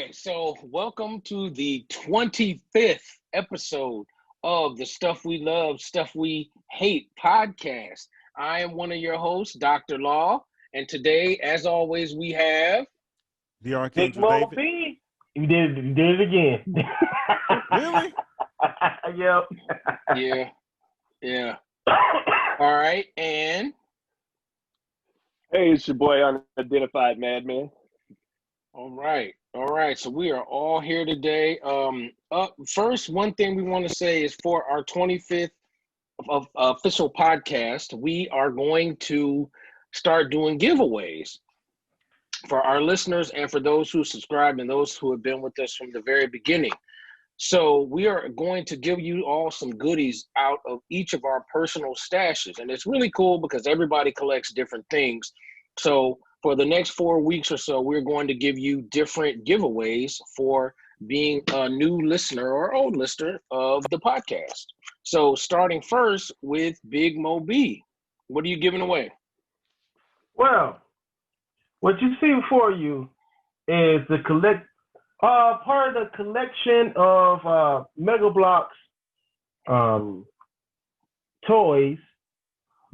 right, so welcome to the 25th episode of the Stuff We Love, Stuff We Hate podcast. I am one of your hosts, Dr. Law, and today, as always, we have The Big Archangel Mo David. B. You did it again. Really? Yep. Yeah. All right, and Hey, it's your boy, Unidentified Madman. all right. So we are all here today. First, one thing we want to say is for our 25th of official podcast, we are going to start doing giveaways for our listeners and for those who subscribe and those who have been with us from the very beginning. So we are going to give you all some goodies out of each of our personal stashes. And it's really cool because everybody collects different things. So for the next 4 weeks or so, we're going to give you different giveaways for being a new listener or old listener of the podcast. So starting first with Big Mo B, what are you giving away? Well, what you see before you is the part of the collection of Mega Bloks toys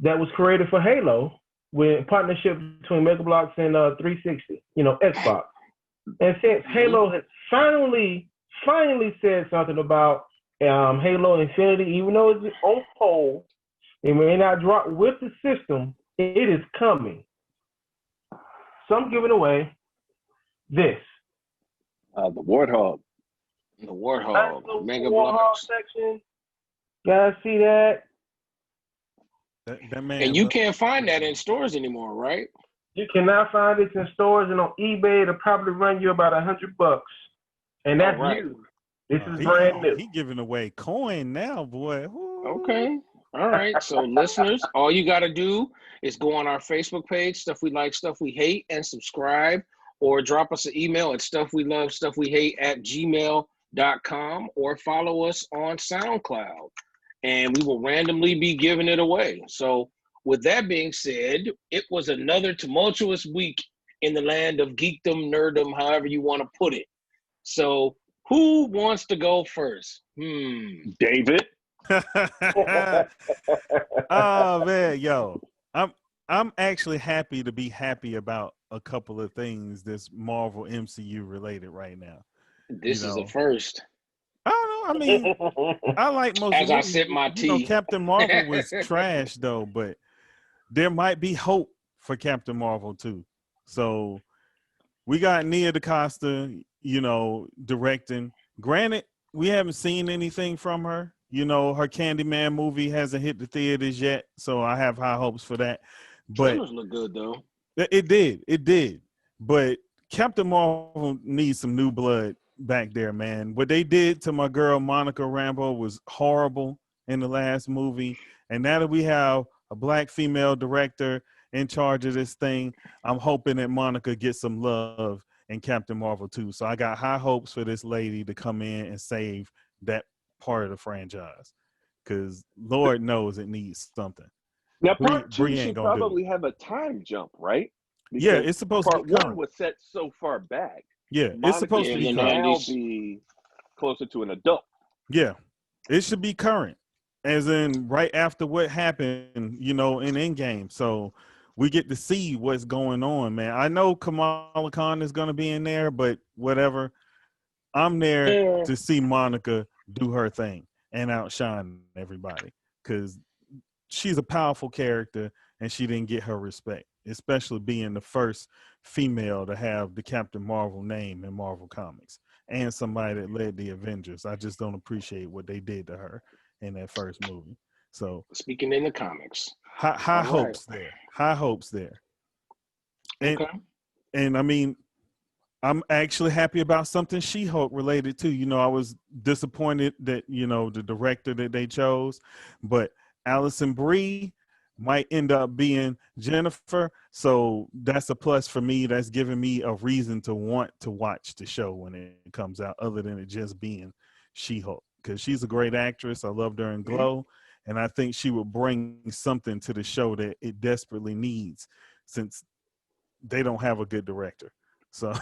that was created for Halo with partnership between Mega Bloks and 360, Xbox. And since Halo has finally said something about Halo Infinity, even though it's on hold, it may not drop with the system, it is coming. So I'm giving away this. The Warthog. The Warthog, Mega Warthog Bloks. section. Guys, see that? That man. And you can't find that in stores anymore, right? You cannot find this in stores, and on eBay it'll probably run you about $100, and that's All right. new. This is brand new. He giving away coin now, boy. Ooh. Okay. All right. So listeners, all you got to do is go on our Facebook page, Stuff We Like, Stuff We Hate, and subscribe, or drop us an email at stuffwelove.stuffwehate@gmail.com, or follow us on SoundCloud, and we will randomly be giving it away. So with that being said, it was another tumultuous week in the land of geekdom, nerddom, however you want to put it. So who wants to go first? David. Oh man, yo. I'm actually happy to be happy about a couple of things that's Marvel MCU related right now. This is a first. I don't know. I mean, I like most As of I sip my tea. Captain Marvel was trash though, but there might be hope for Captain Marvel too. So we got Nia DaCosta, directing. Granted, we haven't seen anything from her. Her Candyman movie hasn't hit the theaters yet, so I have high hopes for that. But Trailers look good though. It did. But Captain Marvel needs some new blood back there, man. What they did to my girl Monica Rambeau was horrible in the last movie. And now that we have a black female director in charge of this thing, I'm hoping that Monica gets some love in Captain Marvel too. So I got high hopes for this lady to come in and save that part of the franchise. Because Lord knows it needs something. Now, part two Brie ain't should gonna probably have a time jump, right? Yeah, Because it's supposed to be part current. one was set so far back. Yeah, it's supposed to be in the current. now 90s. be closer to an adult. Yeah, it should be current, as in right after what happened, in Endgame. So we get to see what's going on, man. I know Kamala Khan is going to be in there, but whatever. I'm there to see Monica do her thing and outshine everybody because she's a powerful character and she didn't get her respect, especially being the first female to have the Captain Marvel name in Marvel Comics and somebody that led the Avengers. I just don't appreciate what they did to her in that first movie. So Speaking in the comics. high hopes there. High hopes there. And, Okay. and I mean, I'm actually happy about something She-Hulk related to. I was disappointed that, the director that they chose, but Allison Brie might end up being Jennifer. So that's a plus for me. That's giving me a reason to want to watch the show when it comes out, other than it just being She-Hulk, because she's a great actress. I loved her in Glow, and I think she would bring something to the show that it desperately needs since they don't have a good director. So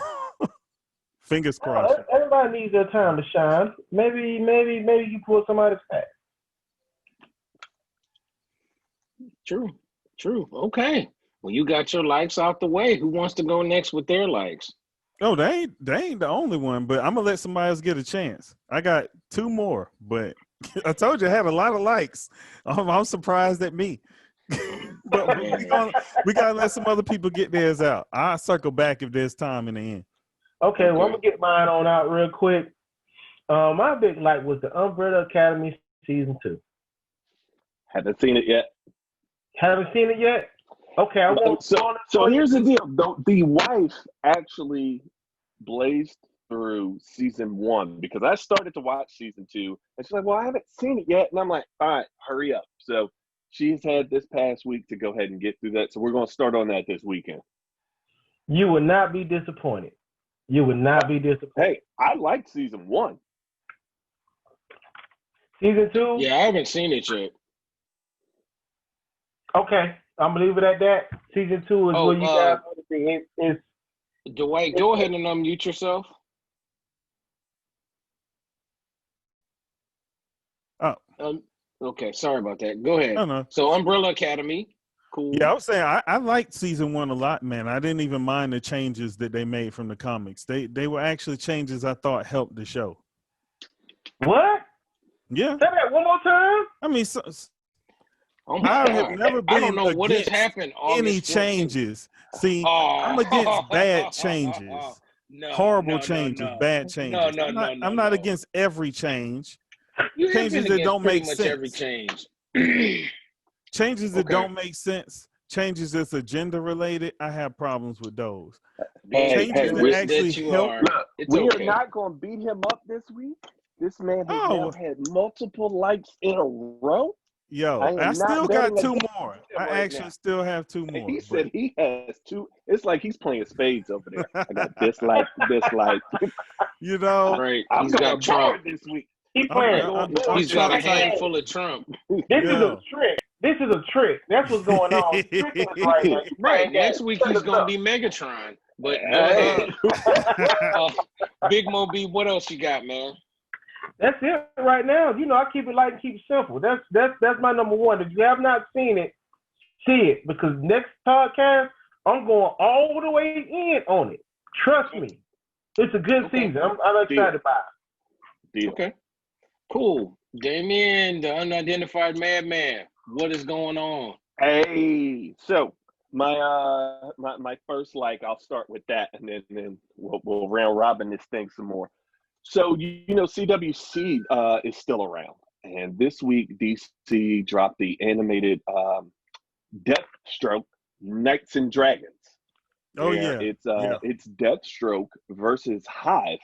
Fingers crossed. Everybody needs their time to shine. Maybe you pull somebody's back. True. Okay. Well, you got your likes out the way. Who wants to go next with their likes? Oh, they ain't the only one, but I'm gonna let somebody else get a chance. I got two more, but I told you I had a lot of likes. I'm surprised at me. But we gotta let some other people get theirs out. I'll circle back if there's time in the end. Okay, well, I'm gonna get mine on out real quick. My big like was the Umbrella Academy season 2. Haven't seen it yet. Haven't seen it yet? Okay, I won't. So here's the deal. The wife actually blazed through season 1 because I started to watch season 2, and she's like, "Well, I haven't seen it yet," and I'm like, "All right, hurry up." So she's had this past week to go ahead and get through that. So we're going to start on that this weekend. You would not be disappointed. Hey, I liked season 1. Season 2? Yeah, I haven't seen it yet. Okay, I'm gonna leave it at that. Season 2 is where you guys want to see it. Dwight, go ahead and unmute yourself. Oh. Okay, sorry about that. Go ahead. No. So Umbrella Academy, cool. Yeah, I was saying I liked season 1 a lot, man. I didn't even mind the changes that they made from the comics. They were actually changes I thought helped the show. What? Yeah. Say that one more time. I mean, I have never been I don't know what has happened. Any changes. See, I'm against bad changes. Horrible changes, bad changes. I'm not against every change. Changes that don't make sense. Every change. Changes that don't make sense. Changes that's agenda related. I have problems with those. Changes that actually help. We are not going to beat him up this week. This man has now had multiple likes in a row. Yo, I still got 2 more. I actually still have 2 more. He said he has 2. It's like he's playing spades over there. I got dislike. You know, right? He's got Trump this week. He's playing. He's got a handful of Trump. This is a trick. That's what's going on. Right. Next week he's gonna be Megatron. But Big Mo B, what else you got, man? That's it right now. You know, I keep it light and keep it simple. That's my number 1. If you have not seen it, see it, because next podcast I'm going all the way in on it. Trust me, it's a good season. I'm excited about it. Okay, cool. Damien, the unidentified madman. What is going on? Hey, so my first I'll start with that, and then we'll round robin this thing some more. So, you know, CWC is still around. And this week, DC dropped the animated Deathstroke Knights and Dragons. Oh, yeah. It's Deathstroke versus Hive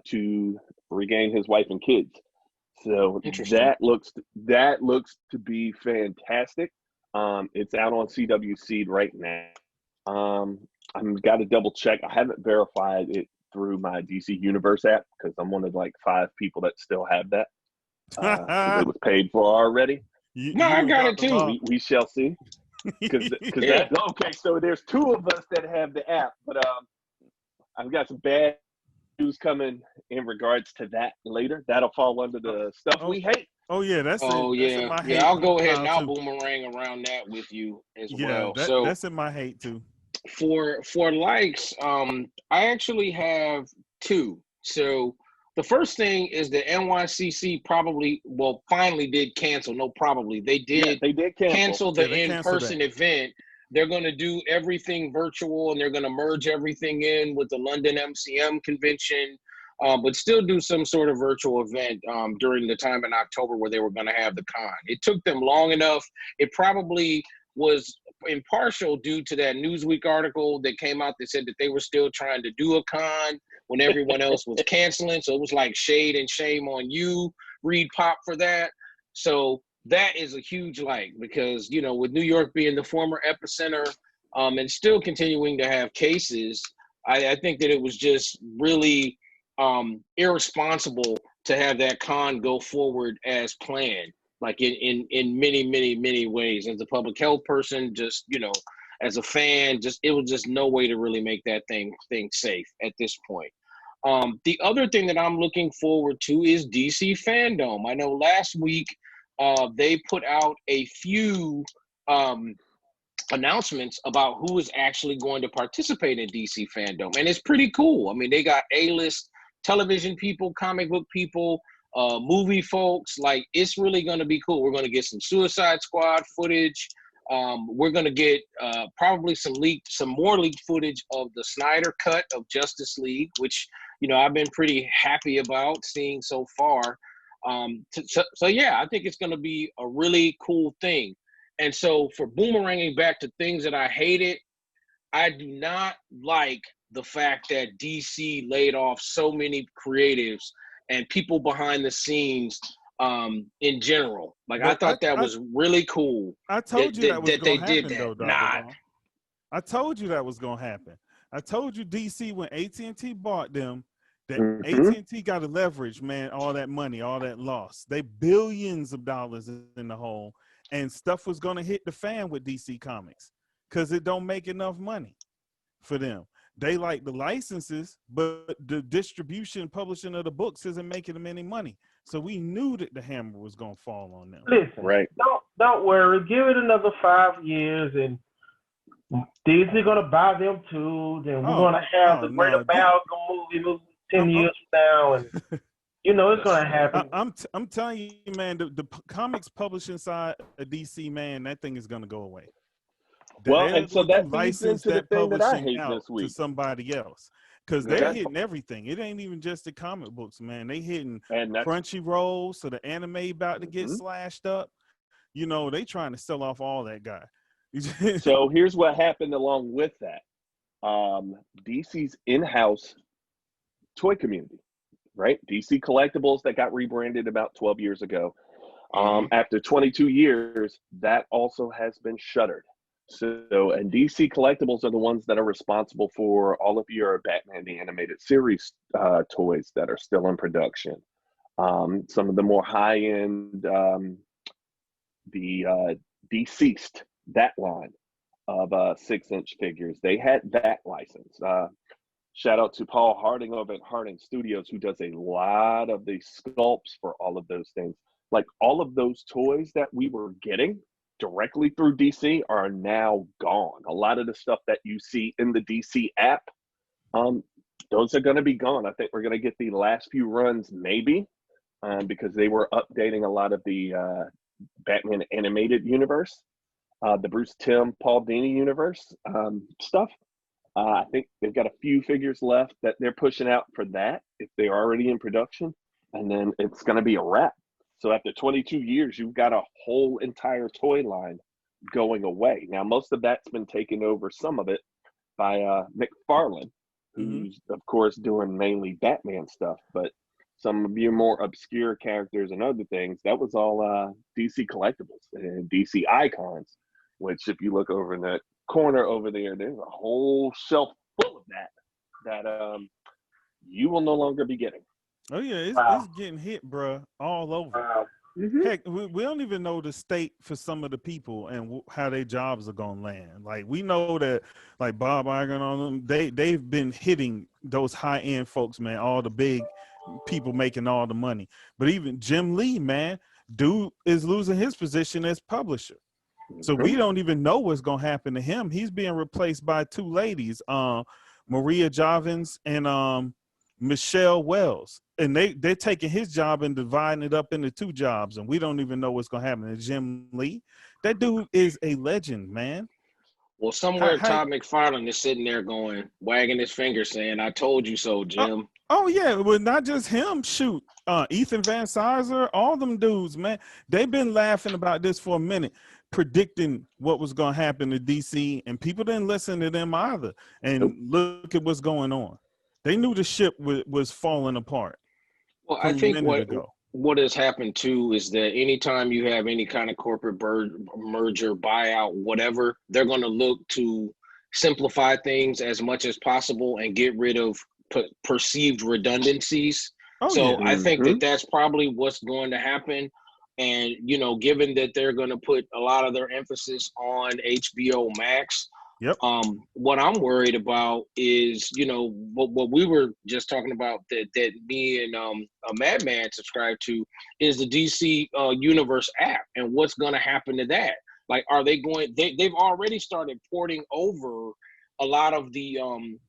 to regain his wife and kids. So that looks to be fantastic. It's out on CWC right now. I've got to double check. I haven't verified it through my DC Universe app because I'm one of 5 people that still have that. It was paid for already. I got it too. We shall see. Okay, so there's 2 of us that have the app, but I've got some bad news coming in regards to that later. That'll fall under the stuff we hate. Oh yeah, that's in my hate. I'll go ahead and I'll boomerang around that with you as well. So that's in my hate too. For likes, I actually have 2. So the first thing is the NYCC finally did cancel. No, probably they did cancel the in-person event. They're going to do everything virtual, and they're going to merge everything in with the London MCM convention, but still do some sort of virtual event during the time in October where they were going to have the con. It took them long enough. It probably was impartial due to that Newsweek article that came out that said that they were still trying to do a con when everyone else was canceling. So it was like shade and shame on you, Reed Pop, for that. So that is a huge because, you know, with New York being the former epicenter and still continuing to have cases, I think that it was just really irresponsible to have that con go forward as planned. In many ways, as a public health person, just, you know, as a fan, it was just no way to really make that thing safe at this point. The other thing that I'm looking forward to is DC Fandom. I know last week they put out a few announcements about who is actually going to participate in DC Fandom, and it's pretty cool. I mean, they got A-list television people, comic book people, movie folks. Like, it's really going to be cool. We're going to get some Suicide Squad footage. We're going to get probably some more leaked footage of the Snyder cut of Justice League, which, you know, I've been pretty happy about seeing so far. So yeah, I think it's going to be a really cool thing. And so, for boomeranging back to things that I hated, I do not like the fact that DC laid off so many creatives and people behind the scenes in general. Like, but I thought that was really cool. I told you that was going to happen, though, Dr. I told you that was going to happen. I told you DC, when AT&T bought them, that AT&T got to leverage, man, all that money, all that loss. They billions of dollars in the hole, and stuff was going to hit the fan with DC Comics because it don't make enough money for them. They like the licenses, but the distribution, publishing of the books isn't making them any money. So we knew that the hammer was going to fall on them. Listen, right? Don't worry. Give it another 5 years, and Disney's going to buy them too. Then we're going to have the Great Amalgam movie 10 years from now, and you know it's going to happen. I'm telling you, man, the comics publishing side of DC, man, that thing is going to go away. Well, and so that license that publishing out this week to somebody else, because they're hitting everything. It ain't even just the comic books, man. They hitting Crunchyroll, so the anime about to get slashed up. You know, they trying to sell off all that guy. So here's what happened along with that. DC's in-house toy community, right? DC Collectibles that got rebranded about 12 years ago. After 22 years, that also has been shuttered. So, and DC Collectibles are the ones that are responsible for all of your Batman the Animated Series toys that are still in production. Some of the more high-end, the Deceased, that line of 6-inch figures. They had that license. Shout out to Paul Harding over at Harding Studios, who does a lot of the sculpts for all of those things. Like, all of those toys that we were getting directly through DC are now gone. A lot of the stuff that you see in the DC app, those are going to be gone. I think we're going to get the last few runs, maybe, because they were updating a lot of the Batman animated universe, the Bruce Timm, Paul Dini universe stuff. I think they've got a few figures left that they're pushing out for that, if they're already in production, and then it's going to be a wrap. So after 22 years, you've got a whole entire toy line going away. Now, most of that's been taken over, some of it, by McFarlane, who's, of course, doing mainly Batman stuff. But some of your more obscure characters and other things, that was all DC Collectibles and DC Icons, which, if you look over in that corner over there, there's a whole shelf full of that you will no longer be getting. Oh yeah, it's getting hit, bro, all over. Heck, we don't even know the state for some of the people and how their jobs are gonna land. Like, we know that, like Bob Iger and all them, they've been hitting those high end folks, man. All the big people making all the money, but even Jim Lee, man, dude is losing his position as publisher. So we don't even know what's gonna happen to him. He's being replaced by two ladies, Maria Javins and Michelle Wells, and they're taking his job and dividing it up into two jobs, and we don't even know what's gonna happen to Jim Lee. That dude is a legend, man. Well, somewhere Todd McFarlane is sitting there wagging his finger, saying, "I told you so, Jim." Oh yeah, well, not just him. Shoot, Ethan Van Sizer, all them dudes, man. They've been laughing about this for a minute, predicting what was gonna happen to DC, and people didn't listen to them either. And look at what's going on. They knew the ship was falling apart. Well, I think what has happened too is that anytime you have any kind of corporate merger, buyout, whatever, they're going to look to simplify things as much as possible and get rid of perceived redundancies. I think that that's probably what's going to happen. And, you know, given that they're going to put a lot of their emphasis on HBO Max, Yep. What I'm worried about is, what we were just talking about that me and a Madman subscribe to is the DC Universe app and what's going to happen to that. Like, are they going? They've already started porting over a lot of the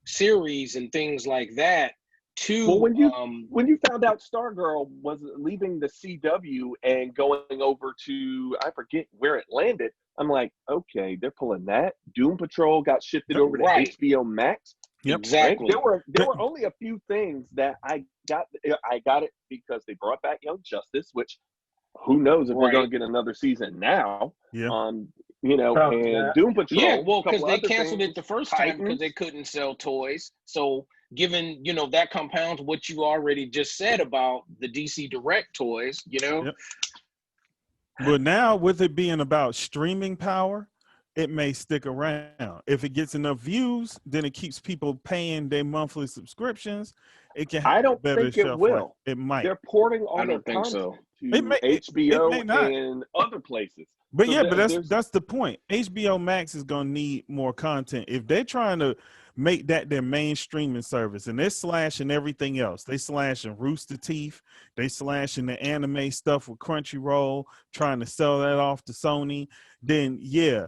series and things like that to. Well, when you found out Stargirl was leaving the CW and going over to, I forget where it landed, I'm like, okay, they're pulling that. Doom Patrol got shifted over to Right. HBO Max. Yep. Exactly. Right? There were only a few things that I got. I got it because they brought back Young Justice, which who knows if we're going to get another season now. Yeah. And Doom Patrol. Yeah, well, because they canceled things, it the first Titans. time because they couldn't sell toys. So given, that compounds what you already just said about the DC Direct toys, Yep. But now with it being about streaming power, it may stick around. If it gets enough views, then it keeps people paying their monthly subscriptions. It can have I don't better think it shelf will. life. It might. They're porting all their think content so. to It may HBO and other places. But So yeah, but that's the point. HBO Max is gonna need more content. If they're trying to make that their main streaming service and they're slashing everything else, they slashing Rooster Teeth, they slashing the anime stuff with Crunchyroll, trying to sell that off to Sony, then yeah,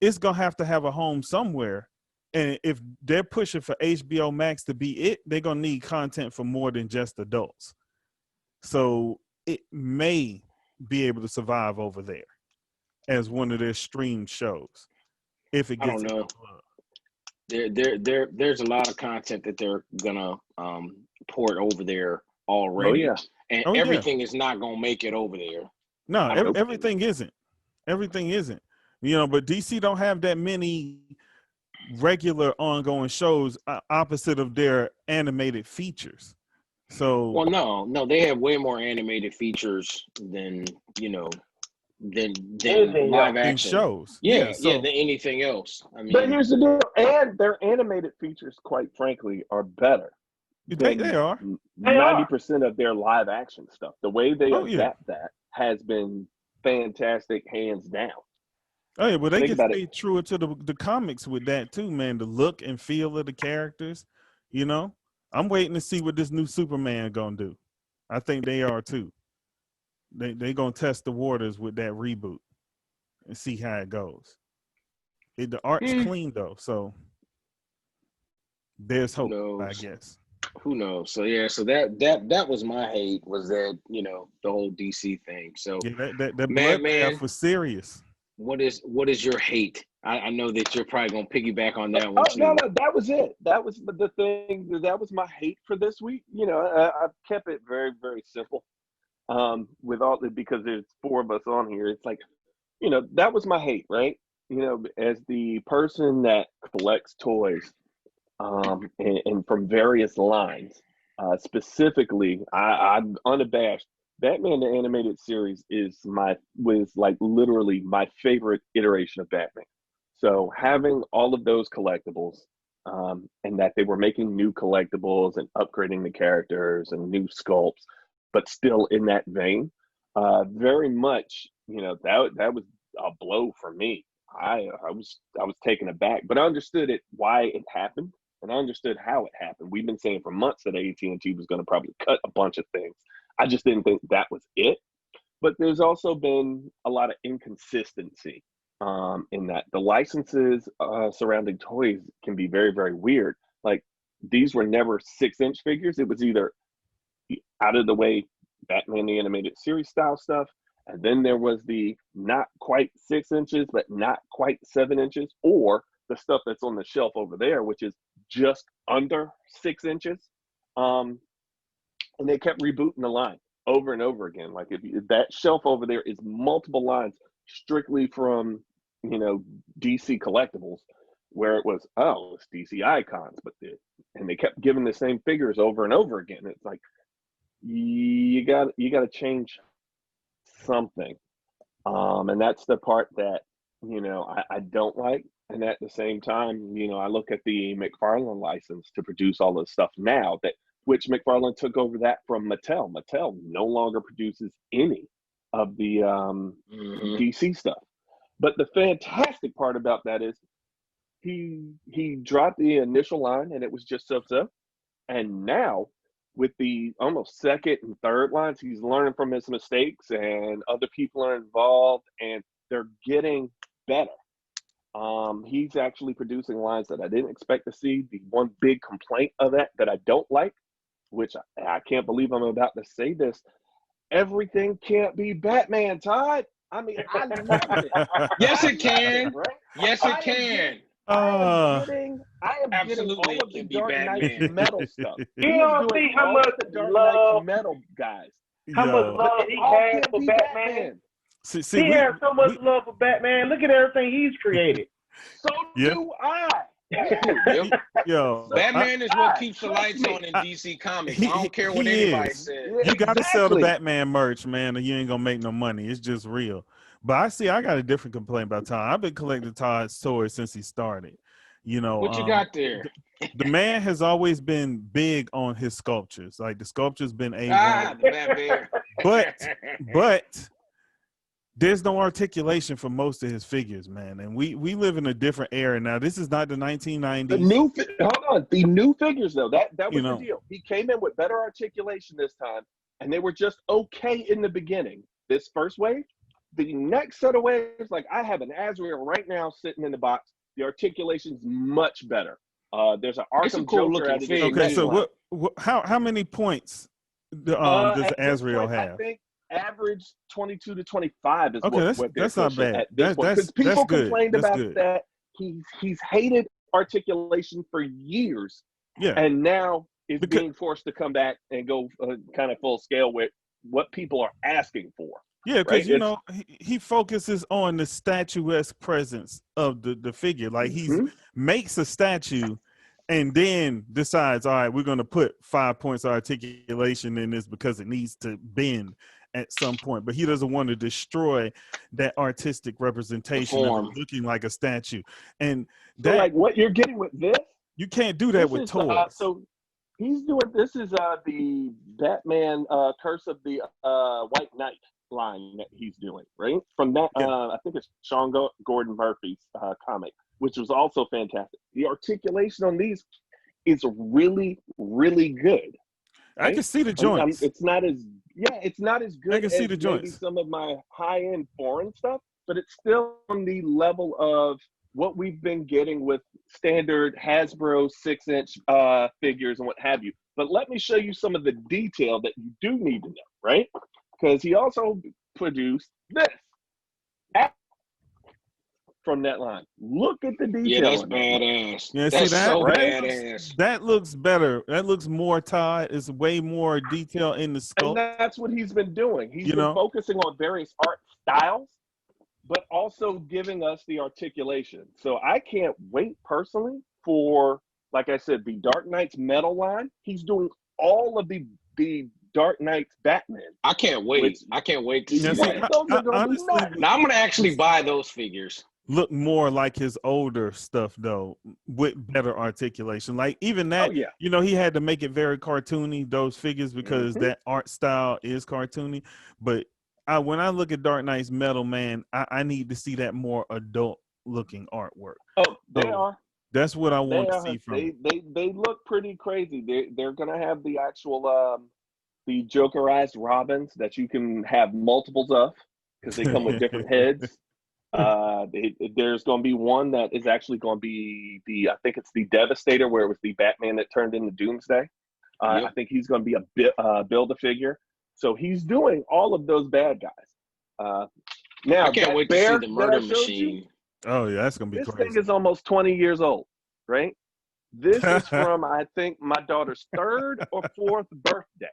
it's gonna have to have a home somewhere. And if they're pushing for HBO Max to be it, they're gonna need content for more than just adults. So it may be able to survive over there as one of their streamed shows, if it gets. I don't know. There's a lot of content that they're gonna port over there already. Oh, yeah. And everything is not gonna make it over there. No, everything isn't. Everything isn't. But DC don't have that many regular ongoing shows opposite of their animated features. So well, no, they have way more animated features than than live action shows. Yeah, than anything else. I mean, but here's the deal, and their animated features, quite frankly, are better. They are 90% of their live action stuff. The way they adapt that has been fantastic, hands down. Oh yeah, well they can stay truer to the comics with that too, man. The look and feel of the characters. I'm waiting to see what this new Superman gonna do. I think they are too. They gonna test the waters with that reboot and see how it goes. The art's clean though, so there's hope, I guess. Who knows? So yeah, so that was my hate, was that the whole DC thing. So yeah, that bloodbath was serious. What is your hate? I know that you're probably gonna piggyback on that one too. No, that was it. That was the thing. That was my hate for this week. I've kept it very, very simple. With all because there's 4 of us on here, it's like, that was my hate, right? As the person that collects toys, and from various lines, specifically, I'm unabashed. Batman the Animated Series was like literally my favorite iteration of Batman. So having all of those collectibles, and that they were making new collectibles and upgrading the characters and new sculpts, but still in that vein, very much, that was a blow for me. I was taken aback, but I understood why it happened, and I understood how it happened. We've been saying for months that AT&T was going to probably cut a bunch of things. I just didn't think that was it. But there's also been a lot of inconsistency in that. The licenses surrounding toys can be very, very weird. Like, these were never 6-inch figures. It was either out of the way Batman the Animated Series style stuff, and then there was the not quite 6 inches, but not quite 7 inches, or the stuff that's on the shelf over there, which is just under 6 inches. And they kept rebooting the line over and over again. Like, if that shelf over there is multiple lines strictly from, DC collectibles, where it was, it's DC icons, and they kept giving the same figures over and over again. It's like, you got to change something. And that's the part that, I don't like. And at the same time, I look at the McFarlane license to produce all this stuff now, which McFarlane took over that from Mattel. Mattel no longer produces any of the DC stuff. But the fantastic part about that is he dropped the initial line and it was just so. And now with the almost second and third lines, he's learning from his mistakes and other people are involved and they're getting better. He's actually producing lines that I didn't expect to see. The one big complaint of that I don't like, which I can't believe I'm about to say this, everything can't be Batman, Todd. I mean, I love it. Yes, it can. Right? Yes, it can. I am Absolutely, getting all it of the can be Dark Knight Batman. metal stuff. You don't see how much the Dark love, Knight metal guys. how much love he has for Batman. He has so much love for Batman. Look at everything he's created. So do I. Yo, Batman is what keeps the lights on in DC Comics. I don't care what anybody says. You got to sell the Batman merch, man, or you ain't gonna make no money. It's just real. But I got a different complaint about Todd. I've been collecting Todd's toys since he started. You know, what you got there? The man has always been big on his sculptures. Like the sculpture's been A1. The Batman. But there's no articulation for most of his figures, man. And we live in a different era now. This is not the 1990s. The new figures though. That was the deal. He came in with better articulation this time, and they were just okay in the beginning. This first wave, the next set of waves, like I have an Azrael right now sitting in the box. The articulation's much better. There's an Arkham Joker at it. Okay, so how many points does Azrael have? I think average 22 to 25 is what that's not bad. Because people complained about good. that. He's hated articulation for years. Yeah. And now is being forced to come back and go kind of full scale with what people are asking for. Yeah, because he focuses on the statuesque presence of the figure. Like he makes a statue and then decides, all right, we're going to put 5 points of articulation in this because it needs to bend at some point. But he doesn't want to destroy that artistic representation of looking like a statue. And that, like what you're getting with this, you can't do that with toys. So he's doing this is the Batman Curse of the White Knight line that he's doing, right? From that, I think it's Sean Gordon Murphy's comic, which was also fantastic. The articulation on these is really, really good. Right? I can see the joints. It's not as good. I can see as the joints. Maybe some of my high-end foreign stuff, but it's still on the level of what we've been getting with standard Hasbro 6-inch figures and what have you. But let me show you some of the detail that you do need to know, right? Because he also produced this from that line. Look at the detail. Yeah, that's badass. Yeah, that's see that? So right? badass. That looks better. That looks more Todd. It's way more detail in the sculpt. And that's what he's been doing. He's been focusing on various art styles, but also giving us the articulation. So I can't wait personally for, like I said, the Dark Knight's metal line. He's doing all of the Dark Knight's Batman. I can't wait. I can't wait to see that. Honestly, now I'm gonna actually buy those figures. Look more like his older stuff though, with better articulation. Like even that, he had to make it very cartoony, those figures, because that art style is cartoony. But when I look at Dark Knight's metal, man, I need to see that more adult looking artwork. Oh, they are. That's what I want to see from they look pretty crazy. They're gonna have the actual the Jokerized Robins that you can have multiples of because they come with different heads. There's going to be one that is actually going to be I think it's the Devastator, where it was the Batman that turned into Doomsday. I think he's going to be a Build-A-Figure. So he's doing all of those bad guys. Now, I can't wait to see the Murder Machine. Oh yeah, that's going to be this crazy. This thing is almost 20 years old, right? This is from I think my daughter's 3rd or 4th birthday.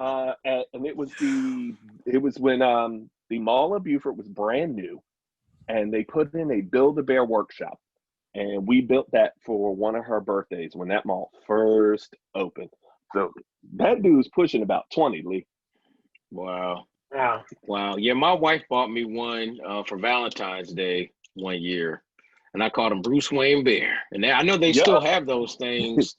And it was when the Mall of Beaufort was brand new, and they put in a Build-A-Bear workshop, and we built that for one of her birthdays when that mall first opened. So that dude's pushing about 20, Lee. Wow. Yeah, my wife bought me one for Valentine's Day one year, and I called him Bruce Wayne Bear. And I know they still have those things.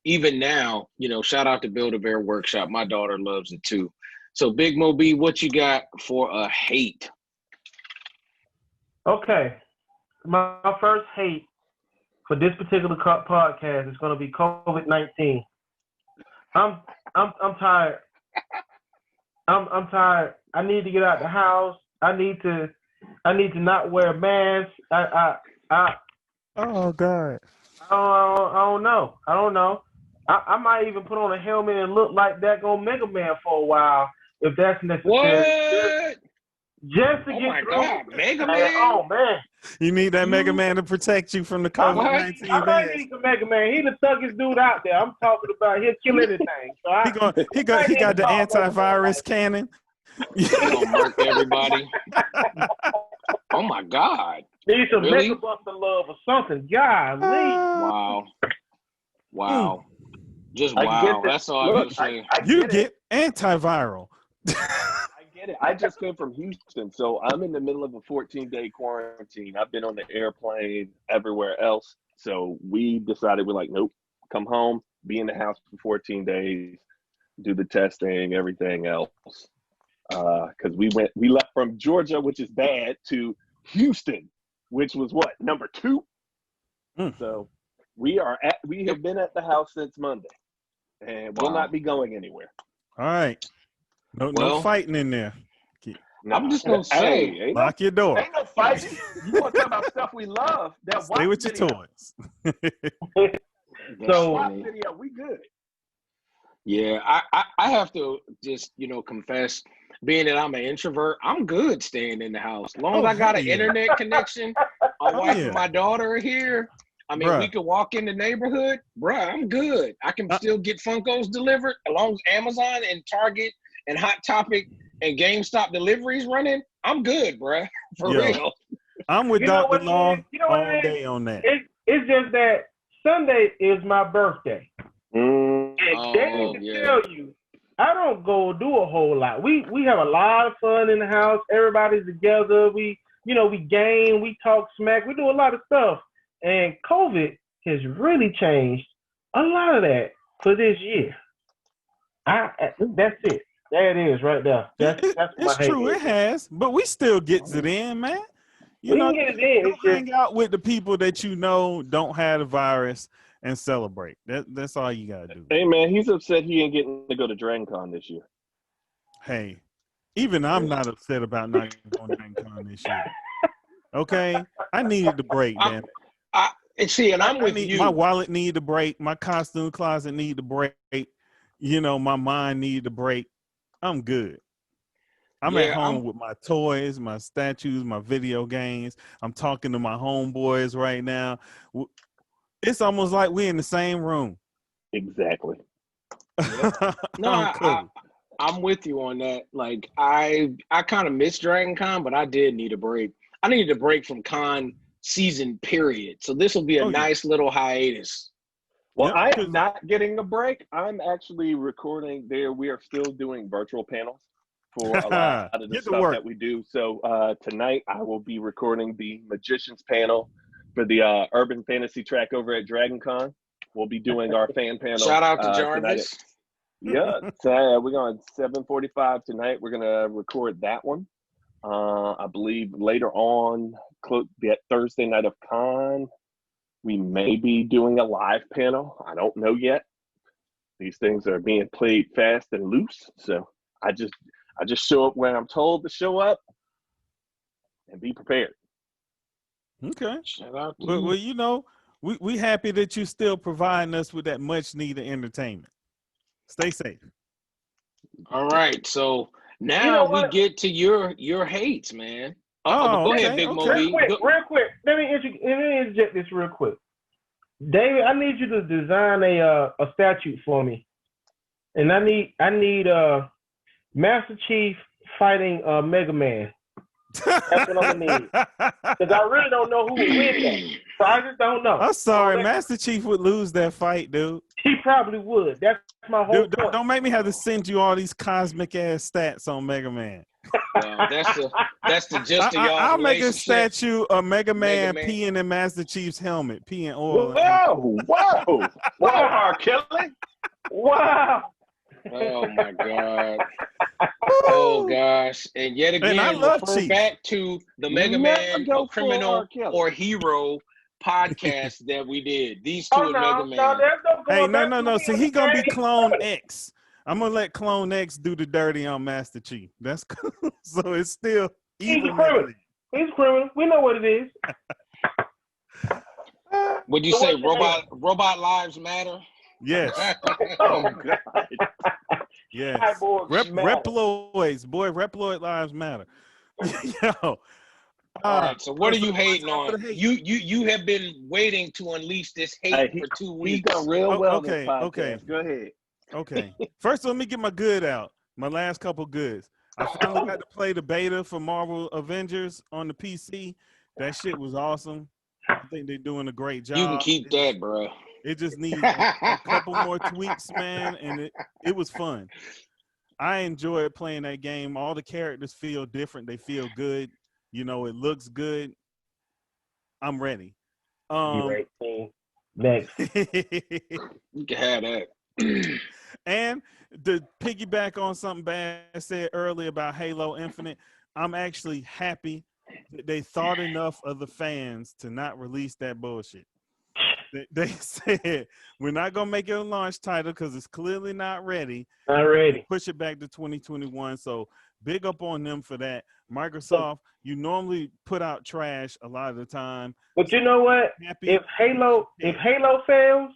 Even now, shout out to Build-A-Bear Workshop. My daughter loves it too. So Big Mo B, what you got for a hate? Okay. my first hate for this particular podcast is going to be COVID-19. I'm tired. I'm tired. I need to get out the house. I need to not wear a mask. Oh God. I don't know. I might even put on a helmet and look like that Mega Man for a while if that's necessary. What? Just to Oh get my through. God, Mega Man! Oh man. You need that Mega Man to protect you from the COVID-19 I might need the Mega Man. He the toughest dude out there. I'm talking about he'll kill anything. So he got the antivirus cannon. He's gonna murk everybody. Oh my God. Need some Really? Mega Buster love or something. Golly. Wow. Just I wow. get That's all I'm saying. You get antiviral. I get it. I just came from Houston, so I'm in the middle of a 14-day quarantine. I've been on the airplane everywhere else. So we decided, we're like, nope, come home, be in the house for 14 days, do the testing, everything else. Because we left from Georgia, which is bad, to Houston, which was what, number 2? So we have been at the house since Monday, and will not be going anywhere. All right. No fighting in there. I'm just gonna say, lock your door. Ain't no fighting. You want to talk about stuff we love? That Stay with your toys. So video, we good. Yeah, I have to just confess, being that I'm an introvert, I'm good staying in the house. As long as I got an internet connection, my wife and my daughter are here. I mean, we could walk in the neighborhood, bruh, I'm good. I can still get Funkos delivered as long as Amazon and Target and Hot Topic and GameStop deliveries running. I'm good, bruh. For real. I'm with Dr. Law all day on that. It's just that Sunday is my birthday. And Dave can tell you, I don't go do a whole lot. We have a lot of fun in the house. Everybody's together. We game, we talk smack, we do a lot of stuff. And COVID has really changed a lot of that for this year. That's it. There it is right there. That's it's true. It has, but we still gets it in, man. You know, get it in. Don't hang out with the people that you know don't have the virus and celebrate. That's all you gotta do. Hey man, he's upset he ain't getting to go to DragonCon this year. Hey, even I'm not upset about not going to DragonCon this year. Okay, I needed the break, man. I'm with you. My wallet needed a break. My costume closet needed a break. You know, my mind needed a break. I'm good. I'm at home with my toys, my statues, my video games. I'm talking to my homeboys right now. It's almost like we're in the same room. Exactly. I'm with you on that. Like I kind of miss DragonCon, but I did need a break. I needed a break from con season period. So this will be a nice little hiatus. Well, I am not getting a break. I'm actually recording there. We are still doing virtual panels for a lot of the stuff that we do. So tonight I will be recording the Magicians panel for the Urban Fantasy track over at DragonCon. We'll be doing our fan panel. Shout out to Jarvis. So we're going 7:45 tonight. We're going to record that one. I believe later on, that Thursday night of con, we may be doing a live panel. I don't know yet. These things are being played fast and loose. So I just show up when I'm told to show up and be prepared. Okay. Well, you know, we happy that you still providing us with that much needed entertainment. Stay safe. All right. So now we get to your hates, man. Go ahead, Big Mo. Real quick. Let me interject this real quick. David, I need you to design a statue for me. And I need Master Chief fighting Mega Man. That's what I'm gonna need. Because I really don't know who would win that. So I just don't know. I'm sorry, Master Chief would lose that fight, dude. He probably would. That's my whole point. Don't make me have to send you all these cosmic ass stats on Mega Man. That's the gist of y'all. I'll make a statue of Mega Man peeing in Master Chief's helmet, peeing oil. Whoa, R. Kelly. Wow. Oh my God. Oh gosh! And yet And I again, love refer Chief. back to the Mega Never Man go or for Criminal R. Kelly. or Hero podcast that we did. These two Oh and Mega no, Man. there's no Hey, going no, back no, to no. me See, on he the gonna be game. Clone X. I'm gonna let Clone X do the dirty on Master Chief. That's cool. So it's still He's evil a Mega criminal. Man. He's a criminal. We know what it is. Would you So say what's your robot lives matter? Yes, Oh God. yes. Cyborgs matter. Reploids, boy, Reploid lives matter. Yo. All right. So what are you hating time for on? the hate. You have been waiting to unleash this hate Hey, for 2 he's weeks. done real Oh, well in this okay, podcast. okay. Go ahead. Okay. First, let me get my good out. My last couple goods. I finally got to play the beta for Marvel Avengers on the PC. That shit was awesome. I think they're doing a great job. You can keep that, bro. It just needs a couple more tweaks, man, and it was fun. I enjoyed playing that game. All the characters feel different. They feel good. You know, it looks good. I'm ready. You right, team. Next. You can have that. And to piggyback on something Bad said earlier about Halo Infinite, I'm actually happy that they thought enough of the fans to not release that bullshit. They said, we're not going to make it a launch title because it's clearly not ready. Not ready. Push it back to 2021. So big up on them for that. Microsoft, you normally put out trash a lot of the time. But you know what? If Halo fails,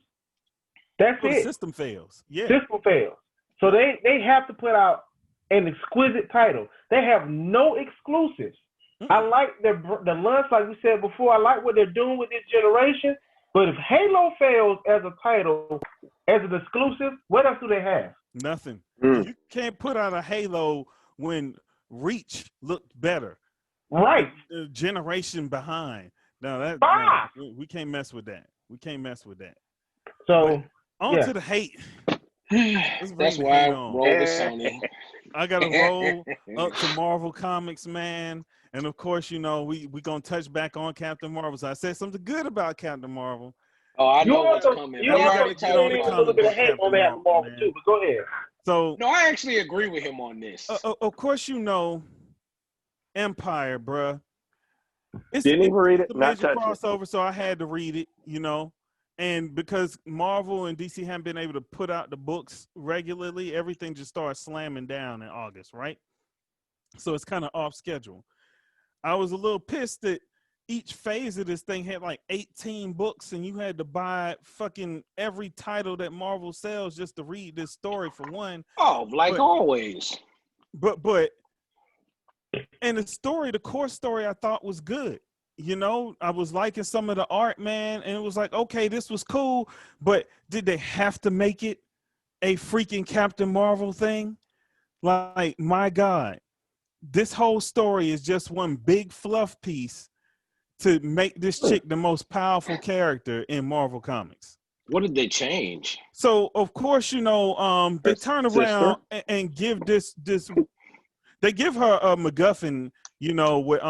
that's the it. system fails. Yeah. System fails. So they have to put out an exquisite title. They have no exclusives. I like the launch, like we said before. I like what they're doing with this generation. But if Halo fails as a title, as an exclusive, what else do they have? Nothing. You can't put out a Halo when Reach looked better. Right. A generation behind. No, we can't mess with that. We can't mess with that. So on to the hate. That's why I roll with Sony. I gotta roll up to Marvel Comics, man. And of course, you know, we gonna touch back on Captain Marvel. So I said something good about Captain Marvel. Oh, I know what's coming. You also get on a little bit of hate on that Marvel too, but go ahead. So no, I actually agree with him on this. Of course, you know, Empire, bruh. Didn't even read it. It's a major crossover, so I had to read it, you know. And because Marvel and DC haven't been able to put out the books regularly, everything just started slamming down in August, right? So it's kind of off schedule. I was a little pissed that each phase of this thing had like 18 books and you had to buy fucking every title that Marvel sells just to read this story for one. Oh, like always. But and the core story I thought was good. You know, I was liking some of the art, man, and it was like, okay, this was cool, but did they have to make it a freaking Captain Marvel thing? Like, my God, this whole story is just one big fluff piece to make this chick the most powerful character in Marvel Comics. What did they change? So, of course, you know, they turn around and give this, they give her a MacGuffin, you know, with,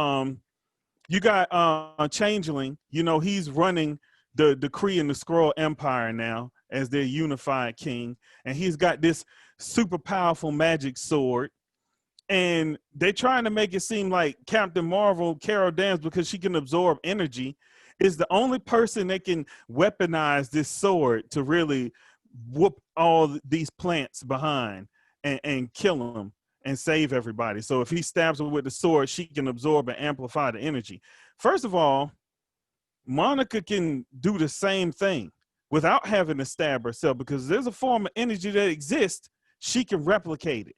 you got Changeling, you know, he's running the Kree and the Skrull Empire now as their unified king. And he's got this super powerful magic sword. And they're trying to make it seem like Captain Marvel, Carol Danvers, because she can absorb energy, is the only person that can weaponize this sword to really whoop all these plants behind and kill them and save everybody. So if he stabs her with the sword, she can absorb and amplify the energy. First of all, Monica can do the same thing without having to stab herself, because there's a form of energy that exists. She can replicate it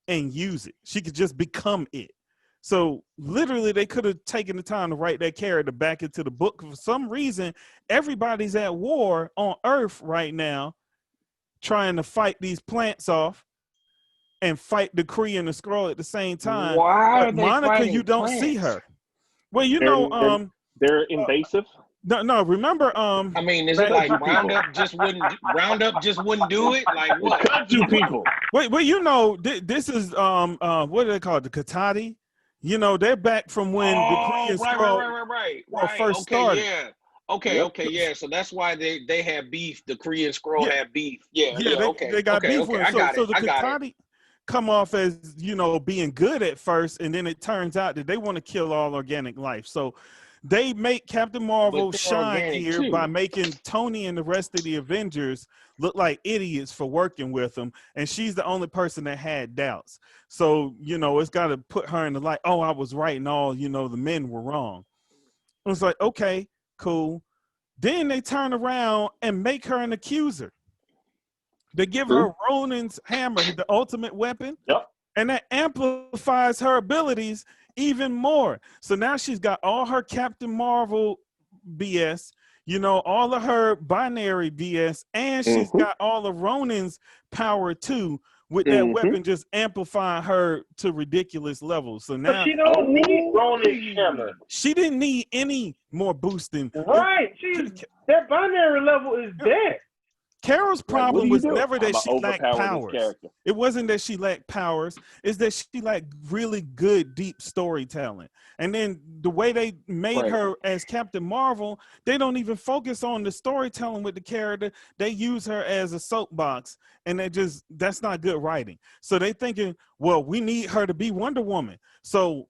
and use it. She could just become it. So literally they could have taken the time to write that character back into the book. For some reason, everybody's at war on Earth right now, trying to fight these plants off and fight the Kree and the Skrull at the same time. Why are they Monica, you don't plants? see her. Well, you know, they're invasive. No, remember, I mean, is it like Roundup just wouldn't do it? Like what? Cut you people. Well, you know, this is what do they call it? The Katati. You know, they're back from when the Kree and Skrull right. first Okay, started. yeah. Okay, yeah. So that's why they have beef. The Kree and Skrull have beef. Yeah, okay. They got beef with them. So the come off as, you know, being good at first, and then it turns out that they want to kill all organic life. So they make Captain Marvel shine here by making Tony and the rest of the Avengers look like idiots for working with them, and she's the only person that had doubts. So, you know, it's got to put her in the light. Oh, I was right, and all, you know, the men were wrong. It was like, okay, cool. Then they turn around and make her an accuser. They give her Ronin's hammer, the ultimate weapon, and that amplifies her abilities even more. So now she's got all her Captain Marvel BS, you know, all of her binary BS, and she's got all of Ronin's power too, with that weapon just amplifying her to ridiculous levels. So now, but she don't need Ronin's hammer. She didn't need any more boosting. Right. That binary level is dead. Carol's problem was never that she lacked powers. It wasn't that she lacked powers. It's that she lacked really good, deep storytelling. And then the way they made her as Captain Marvel, they don't even focus on the storytelling with the character. They use her as a soapbox, and that's not good writing. So they thinking, well, we need her to be Wonder Woman. So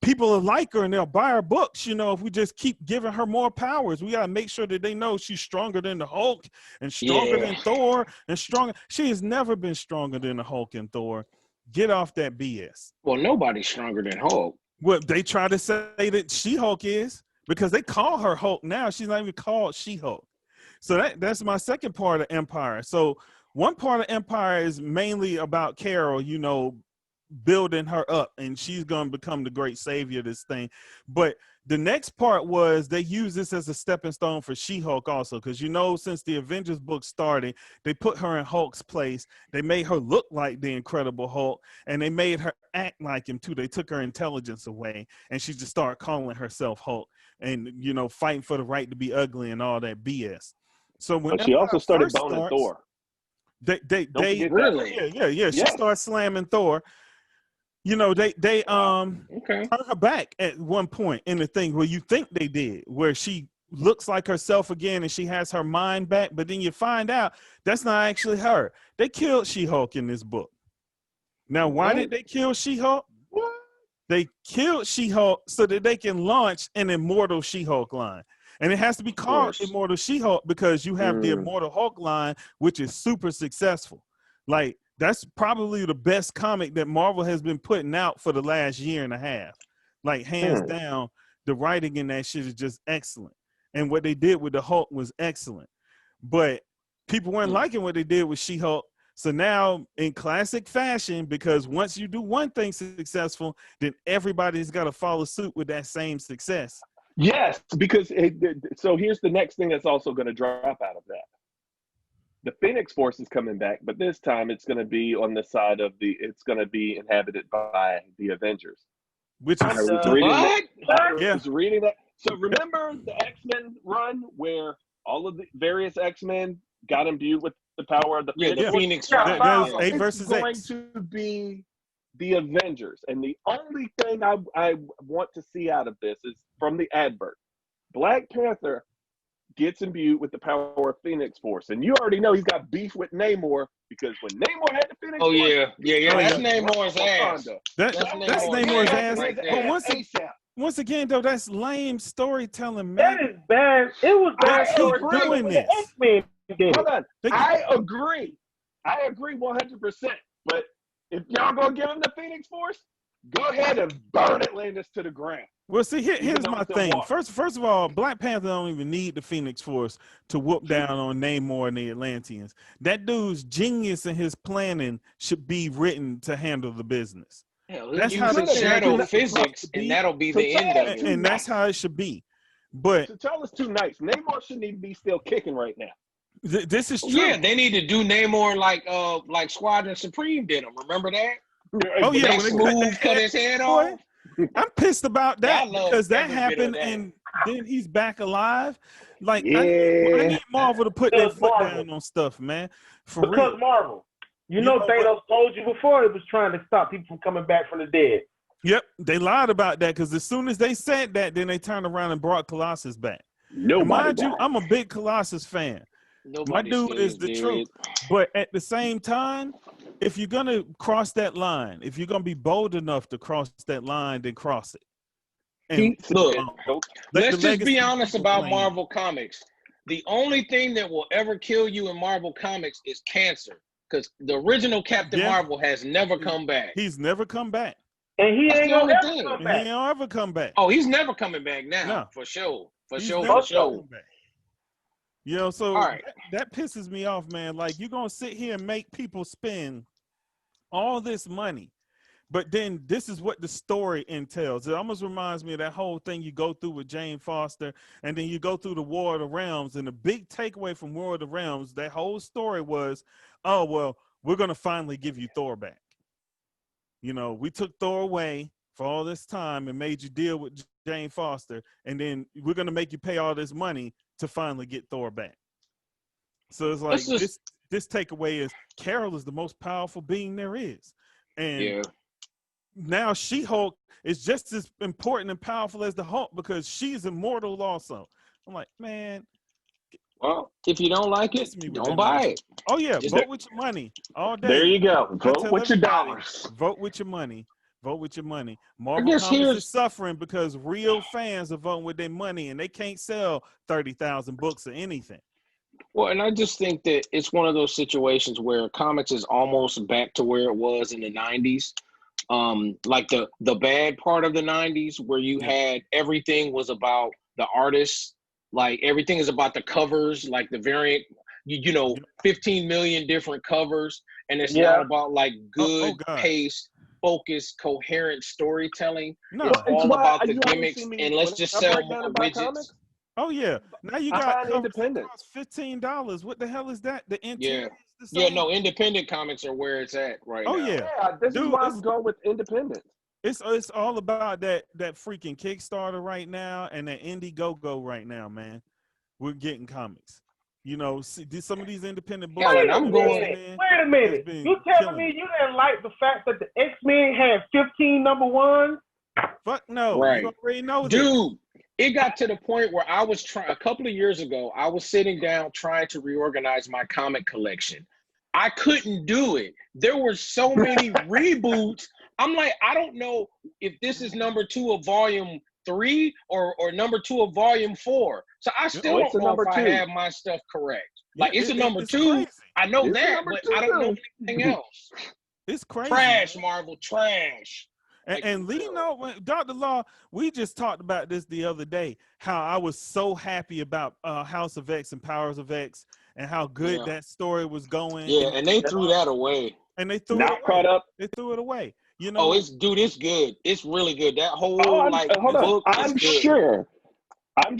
people will like her and they'll buy her books, you know, if we just keep giving her more powers. We got to make sure that they know she's stronger than the Hulk and stronger than Thor and stronger. She has never been stronger than the Hulk and Thor. Get off that BS. Well, nobody's stronger than Hulk. Well, they try to say that She-Hulk is, because they call her Hulk now. She's not even called She-Hulk. So that's my second part of Empire. So one part of Empire is mainly about Carol, you know, building her up, and she's going to become the great savior of this thing. But the next part was they use this as a stepping stone for She-Hulk also, because, you know, since the Avengers book started, they put her in Hulk's place. They made her look like the Incredible Hulk, and they made her act like him too. They took her intelligence away, and she just started calling herself Hulk and, you know, fighting for the right to be ugly and all that BS. So when she also started boning Thor. They really? Yeah. She started slamming Thor. You know, they turn her back at one point in the thing where you think they did, where she looks like herself again and she has her mind back, but then you find out that's not actually her. They killed She-Hulk in this book. Now, why did they kill She-Hulk? They killed She-Hulk so that they can launch an Immortal She-Hulk line. And it has to be called Immortal She-Hulk because you have the Immortal Hulk line, which is super successful. Like, that's probably the best comic that Marvel has been putting out for the last year and a half. Like, hands down, the writing in that shit is just excellent. And what they did with the Hulk was excellent. But people weren't liking what they did with She-Hulk. So now, in classic fashion, because once you do one thing successful, then everybody's got to follow suit with that same success. Yes, because so here's the next thing that's also going to drop out of that. The Phoenix Force is coming back, but this time it's going to be on the side of it's going to be inhabited by the Avengers. Which is I was reading that. So remember the X-Men run where all of the various X-Men got imbued with the power of the Phoenix Force. That was 8 versus It's X. going to be the Avengers. And the only thing I want to see out of this is from the advert. Black Panther gets imbued with the power of Phoenix Force. And you already know he's got beef with Namor because when Namor had the Phoenix Force... That's Namor's ass. That's Namor's ass. Right But once again, though, that's lame storytelling, man. That is bad. It was bad. Keep doing this. Hold on. I agree 100%. But if y'all gonna give him the Phoenix Force, go ahead and burn Atlantis to the ground. Well, see, here's my thing. First of all, Black Panther don't even need the Phoenix Force to whoop down on Namor and the Atlanteans. That dude's genius in his planning should be written to handle the business. That's how the shadow physics, and that'll be the end of it. And that's how it should be. But T'Challa's too nice. Namor shouldn't even be still kicking right now. This is true. Yeah, they need to do Namor like Squadron Supreme did him. Remember that? Oh yeah, when they cut his head off. I'm pissed about that because that happened, and then he's back alive. Like I need Marvel to put their foot down on stuff, man. Because real. Marvel, you know Thanos told you before it was trying to stop people from coming back from the dead. Yep, they lied about that because as soon as they said that, then they turned around and brought Colossus back. Mind you, I'm a big Colossus fan. My dude is the truth. But at the same time, if you're gonna cross that line, if you're gonna be bold enough to cross that line, then cross it. And Look, let let's the just be legacy honest people about blame. Marvel Comics. The only thing that will ever kill you in Marvel Comics is cancer, because the original Captain Marvel has never come back. He's never come back. And he That's ain't the only gonna ever thing. come He back. ain't gonna ever come back. Oh, he's never coming back now, No. for sure. For He's sure, never for sure. come back. You know, so All right. that pisses me off, man. Like, you're gonna sit here and make people spend all this money, but then this is what the story entails. It almost reminds me of that whole thing you go through with Jane Foster, and then you go through the War of the Realms. And the big takeaway from War of the Realms, that whole story was, oh, well, we're gonna finally give you Thor back. You know, we took Thor away for all this time and made you deal with Jane Foster, and then we're gonna make you pay all this money to finally get Thor back. So it's like this takeaway is Carol is the most powerful being there is. And now She-Hulk is just as important and powerful as the Hulk because she's immortal also. I'm like, man. Well, if you don't like it, don't buy it. Oh yeah, vote with your money all day. There you go. Vote with your dollars. Vote with your money. Vote with your money. Marvel Comics is suffering because real fans are voting with their money, and they can't sell 30,000 books or anything. Well, and I just think that it's one of those situations where comics is almost back to where it was in the 90s. Like the bad part of the 90s where you had everything was about the artists, like everything is about the covers, like the variant, you know, 15 million different covers, and it's not about like good paced, focused, coherent storytelling. No, it's all about the gimmicks, and let's just sell more widgets. Comics? Oh yeah, now you got independent. $15. What the hell is that? The interior. No, independent comics are where it's at right now. Oh yeah, this is why I'm going with independent. It's all about that freaking Kickstarter right now and that Indiegogo right now, man. We're getting comics. You know, some of these independent books. Wait a minute. You telling me you didn't like the fact that the X-Men had 15 number ones? Fuck no. Right. You already know this. Dude, it got to the point where I was trying, a couple of years ago, I was sitting down trying to reorganize my comic collection. I couldn't do it. There were so many reboots. I'm like, I don't know if this is number 2 of volume 3 or number 2 of volume 4. So I still don't know if I have my stuff correct. Like, it's a number 2. Crazy. I know that, but I don't know anything else. It's crazy. Trash, Marvel, trash. And Lee, Dr. Law, we just talked about this the other day, how I was so happy about House of X and Powers of X and how good that story was going. Yeah, and they threw that away. And they threw it away. Caught up. They threw it away. You know, it's good. It's really good. That whole book I'm sure. I'm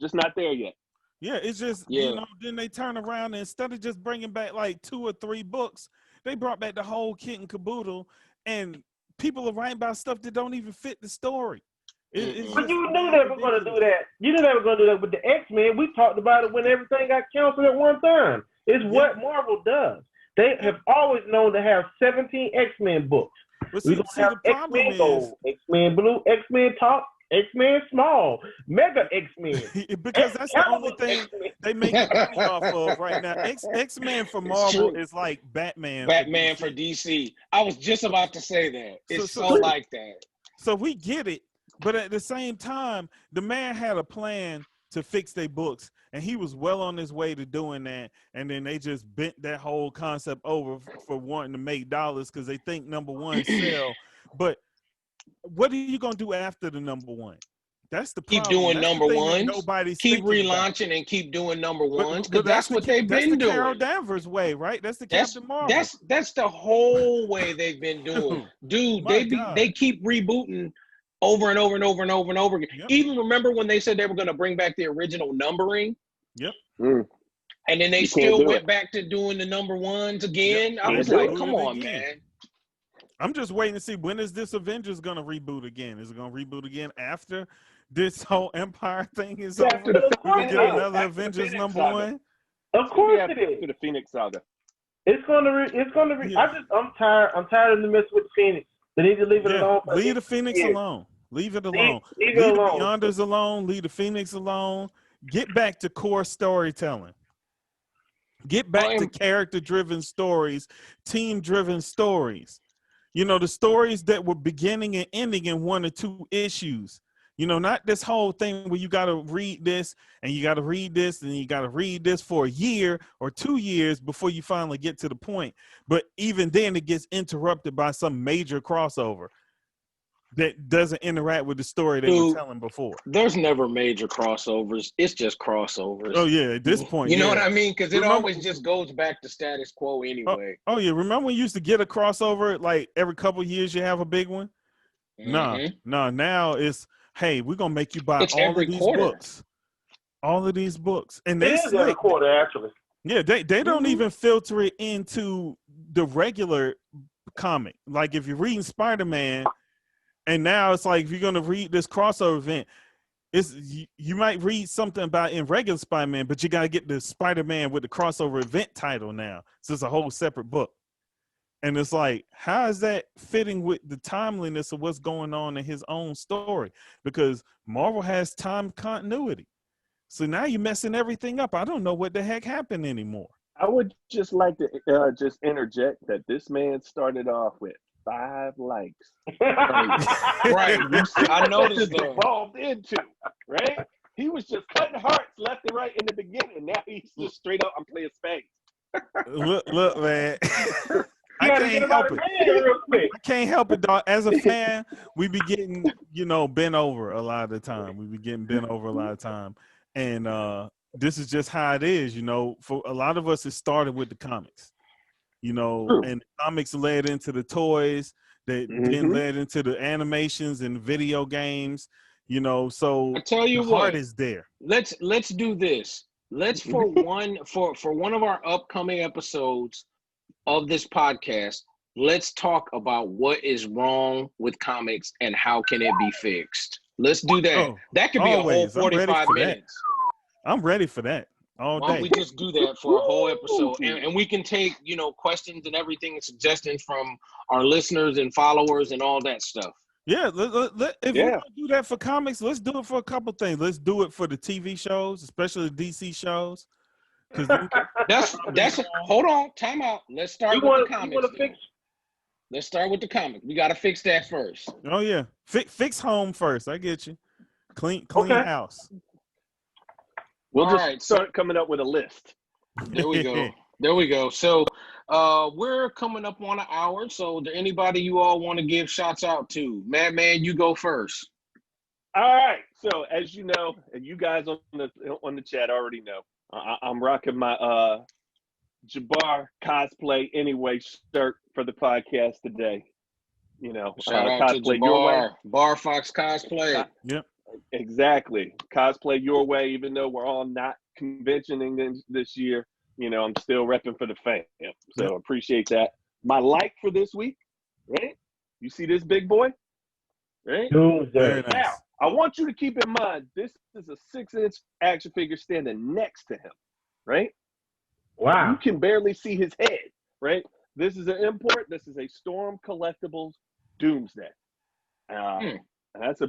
just not there yet. Yeah, it's just you know. Then they turn around and instead of just bringing back like 2 or 3 books, they brought back the whole kit and caboodle, and people are writing about stuff that don't even fit the story. But you knew they were going to do that. You knew they were going to do that with the X-Men. We talked about it when everything got canceled at one time. It's what Marvel does. They have always known to have 17 X-Men books. We don't have X-Men Gold, X-Men Blue, X-Men Top, X-Men Small, Mega X-Men. Because that's the only thing they make money off of right now. X-Men for Marvel is like Batman. Batman for DC. I was just about to say that. It's so like that. So we get it, but at the same time, the man had a plan to fix their books, and he was well on his way to doing that. And then they just bent that whole concept over for wanting to make dollars because they think number 1 sell. But what are you gonna do after the number 1? That's the problem. Keep doing that's number 1s. Keep relaunching about. And keep doing number 1s because that's what they've been doing. Carol Danvers way, right? That's the Captain Marvel. That's the whole way they've been doing. Dude, they keep rebooting over and over and over and over and over again. Yep. Even remember when they said they were going to bring back the original numbering? Yep. And then they still went back to doing the number 1s again. Yep. I was like, come on, man. I'm just waiting to see when is this Avengers going to reboot again? Is it going to reboot again after this whole Empire thing is over? We're going to get another Avengers number 1? Of course it is. To the Phoenix Saga. It's going to I'm tired of the mess with Phoenix. They need to leave it alone. Leave the Phoenix alone. Leave it alone. Leave the Beyonders alone. Leave the Phoenix alone. Get back to core storytelling. Get back to character-driven stories, team-driven stories. You know, the stories that were beginning and ending in 1 or 2 issues. You know, not this whole thing where you got to read this and you got to read this and you got to read this for a year or 2 years before you finally get to the point. But even then, it gets interrupted by some major crossover that doesn't interact with the story they were telling before. There's never major crossovers. It's just crossovers. Oh, yeah, at this point, you know what I mean? Because it always just goes back to status quo anyway. Oh, yeah, remember when you used to get a crossover, like every couple of years you have a big one? Now it's, hey, we're going to make you buy all of these books. All of these books. And it is every quarter, actually. Yeah, they don't even filter it into the regular comic. Like if you're reading Spider-Man, and now it's like if you're gonna read this crossover event, you might read something about in regular Spider-Man, but you gotta get the Spider-Man with the crossover event title now. So it's a whole separate book. And it's like, how is that fitting with the timeliness of what's going on in his own story? Because Marvel has time continuity. So now you're messing everything up. I don't know what the heck happened anymore. I would just like to just interject that this man started off with 5 likes. Right. I noticed that. Evolved into, right? He was just cutting hearts left and right in the beginning. Now he's just straight up, I'm playing spades. Look, man. I can't help it. I can't help it, dog. As a fan, we be getting, bent over a lot of the time. We be getting bent over a lot of time. And this is just how it is, For a lot of us, it started with the comics. True. And the comics led into the toys that then led into the animations and video games, so I tell you the what, heart is there. Let's do this. Let's for one of our upcoming episodes of this podcast, let's talk about what is wrong with comics and how can it be fixed. Let's do that. Oh, that could be always. a whole 45 minutes. I'm ready for that. All Why day. don't we just do that for a whole episode? And we can take, questions and everything and suggestions from our listeners and followers and all that stuff. Yeah, if we want to do that for comics, let's do it for a couple things. Let's do it for the TV shows, especially the DC shows. That's hold on, time out. Let's start with the comics. Let's start with the comic. We got to fix that first. Oh yeah, fix home first. I get you. Clean house. We'll just start coming up with a list. There we go. So we're coming up on an hour. So is there anybody you all want to give shots out to? Madman, you go first. All right. So as you know, and you guys on the chat already know, I'm rocking my Jabbar cosplay anyway shirt for the podcast today. Shout out to Jabbar, Bar Fox cosplay. Yep. Exactly. Cosplay your way, even though we're all not conventioning this year, I'm still repping for the fam. So appreciate that. My like for this week, right? You see this big boy? Right? Very nice. Now, I want you to keep in mind, this is a 6-inch action figure standing next to him, right? Wow. You can barely see his head, right? This is an import. This is a Storm Collectibles Doomsday. And that's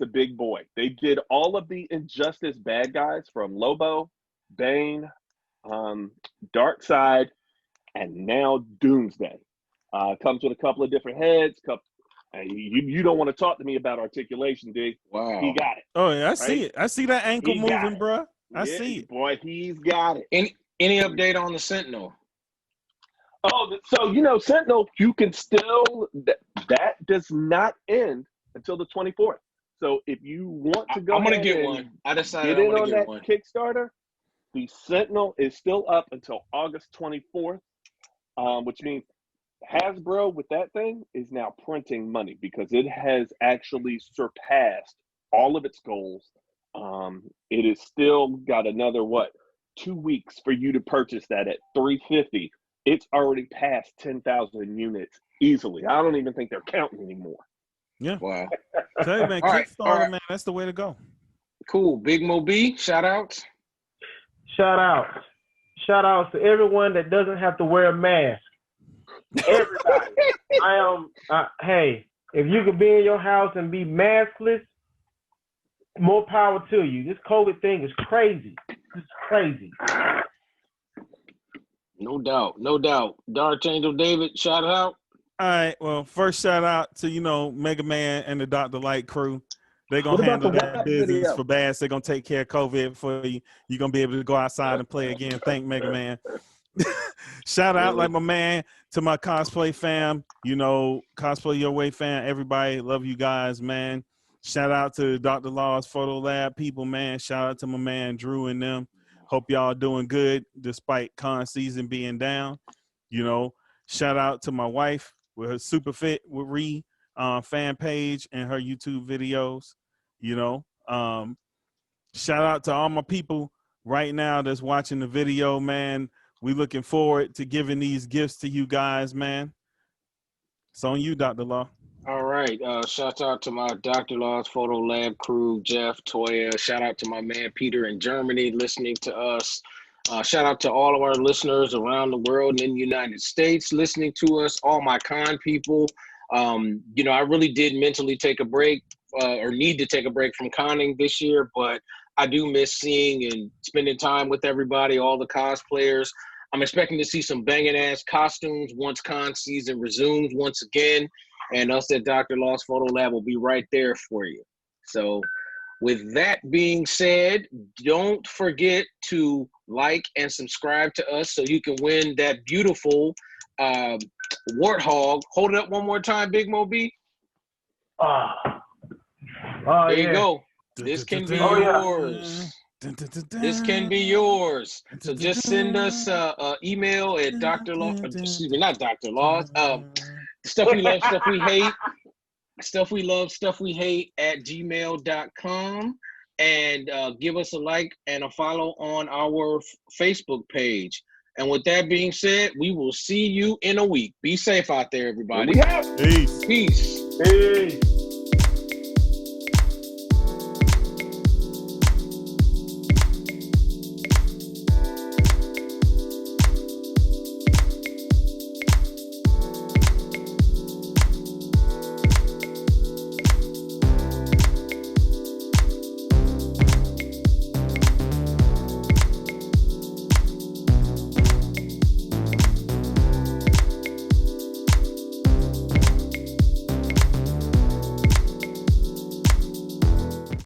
a big boy. They did all of the Injustice bad guys from Lobo, Bane, Darkseid, and now Doomsday. Comes with a couple of different heads. You don't want to talk to me about articulation, D. Wow. He got it. Oh yeah, I see it. I see that ankle moving, bro. I see it. Boy, he's got it. Any update on the Sentinel? Oh, so Sentinel, you can still that does not end until the 24th. So if you want to go, I'm gonna get one. I decided get I'm in gonna on get that one. Kickstarter. The Sentinel is still up until August 24th, which means Hasbro with that thing is now printing money because it has actually surpassed all of its goals. It is still got another 2 weeks for you to purchase that at $350. It's already past 10,000 units easily. I don't even think they're counting anymore. Yeah. Wow. Tell you, man, Kickstarter, man, that's the way to go. Cool. Big Mo B, shout outs. Shout outs to everyone that doesn't have to wear a mask. Everybody. Hey, if you could be in your house and be maskless, more power to you. This COVID thing is crazy. It's crazy. No doubt, no doubt. Dark Angel David, shout out. All right. Well, first shout out to Mega Man and the Dr. Light crew. They're What gonna about handle the that WAP business video? for bass. They're gonna take care of COVID for you. You're gonna be able to go outside and play again. Thank Mega Man. Shout out like my man to my cosplay fam, Cosplay Your Way fam. Everybody, love you guys, man. Shout out to Dr. Law's Photo Lab people, man. Shout out to my man Drew and them. Hope y'all doing good despite con season being down. Shout out to my wife with her Super Fit with Ree fan page and her YouTube videos. Shout out to all my people right now that's watching the video, man. We looking forward to giving these gifts to you guys, man. It's on you, Dr. Law. All right. Shout out to my Dr. Law's Photo Lab crew, Jeff, Toya. Shout out to my man Peter in Germany listening to us. Shout out to all of our listeners around the world and in the United States listening to us, all my con people. I really did mentally take a break or need to take a break from conning this year, but I do miss seeing and spending time with everybody, all the cosplayers. I'm expecting to see some banging ass costumes once con season resumes once again. And us at Dr. Law's Photo Lab will be right there for you. So with that being said, don't forget to like and subscribe to us so you can win that beautiful warthog. Hold it up one more time, Big Mo B. There you go. This can be yours. This can be yours. So just send us an email at Dr. Law. Excuse me, not Dr. Law. Stuff we love, stuff we hate. Stuff we love, stuff we hate at gmail.com. And give us a like and a follow on our Facebook page. And with that being said, we will see you in a week. Be safe out there, everybody. Peace. Peace. Peace.